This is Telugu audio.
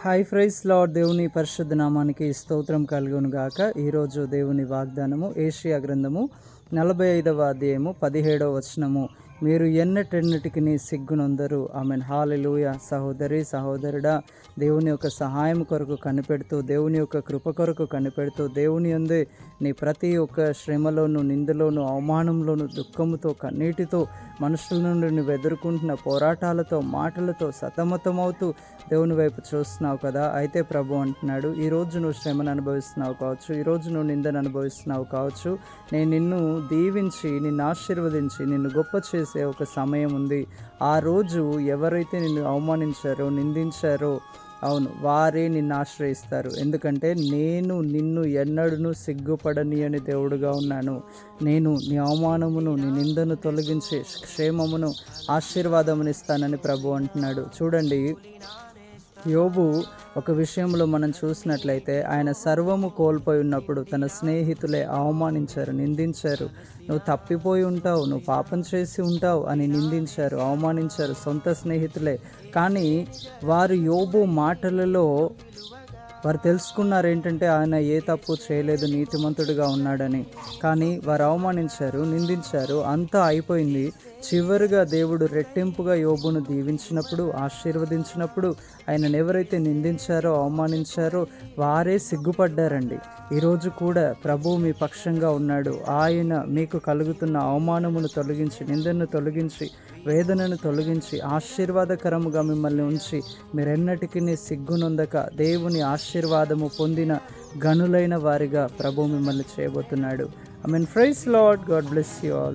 Hi praise lord. దేవుని పరిశుద్ధ నామానికి స్తోత్రం కలుగును గాక. ఈరోజు దేవుని వాగ్దానము ఏషియా గ్రంథము 45వ అధ్యాయము 17వ వచనము. మీరు ఎన్నటెన్నటికి సిగ్గునొందరు. ఆమెన్. హల్లెలూయా. సహోదరి సహోదరుడా, దేవుని యొక్క సహాయం కొరకు కనిపెడుతూ, దేవుని యొక్క కృప కొరకు కనిపెడుతూ, దేవుని యందే నీ ప్రతి ఒక్క శ్రమలోను, నిందలోను, అవమానంలోను, దుఃఖముతో, కన్నీటితో, మనుషుల నుండి నువ్వు ఎదుర్కొంటున్న పోరాటాలతో, మాటలతో సతమతమవుతూ దేవుని వైపు చూస్తున్నావు కదా. అయితే ప్రభు అంటున్నాడు, ఈరోజు నువ్వు శ్రమను అనుభవిస్తున్నావు కావచ్చు, ఈరోజు నువ్వు నిందను అనుభవిస్తున్నావు కావచ్చు, నేను నిన్ను దీవించి, నిన్ను ఆశీర్వదించి, నిన్ను గొప్ప చేసే ఒక సమయం ఉంది. ఆ రోజు ఎవరైతే నిన్ను అవమానించారో, నిందించారో, అవును, వారే నిన్ను ఆశ్రయిస్తారు. ఎందుకంటే నేను నిన్ను ఎన్నడూ సిగ్గుపడనీయని దేవుడుగా ఉన్నాను. నేను నీ అవమానమును, నీ నిందను తొలగించి క్షేమమును, ఆశీర్వాదమునిస్తానని ప్రభు అంటున్నాడు. చూడండి, యోబు ఒక విషయంలో మనం చూసినట్లయితే, ఆయన సర్వము కోల్పోయి ఉన్నప్పుడు తన స్నేహితులే అవమానించారు, నిందించారు. నువ్వు తప్పిపోయి ఉంటావు, నువ్వు పాపం చేసి ఉంటావు అని నిందించారు, అవమానించారు సొంత స్నేహితులే. కానీ వారు యోబు మాటలలో వారు తెలుసుకున్నారు ఏంటంటే, ఆయన ఏ తప్పు చేయలేదు, నీతిమంతుడిగా ఉన్నాడని. కానీ వారు అవమానించారు, నిందించారు, అంతా అయిపోయింది. చివరిగా దేవుడు రెట్టింపుగా యోబును దీవించినప్పుడు, ఆశీర్వదించినప్పుడు, ఆయనను ఎవరైతే నిందించారో, అవమానించారో వారే సిగ్గుపడ్డారండి. ఈరోజు కూడా ప్రభువు మీ పక్షంగా ఉన్నాడు. ఆయన మీకు కలుగుతున్న అవమానమును తొలగించి, నిందను తొలగించి, వేదనను తొలగించి, ఆశీర్వాదకరముగా మిమ్మల్ని ఉంచి, మీరెన్నటికీ సిగ్గునొందక దేవుని ఆశీర్వాదము పొందిన గనులైన వారిగా ప్రభు మిమ్మల్ని చేయబోతున్నాడు. I mean, praise Lord. God bless you all.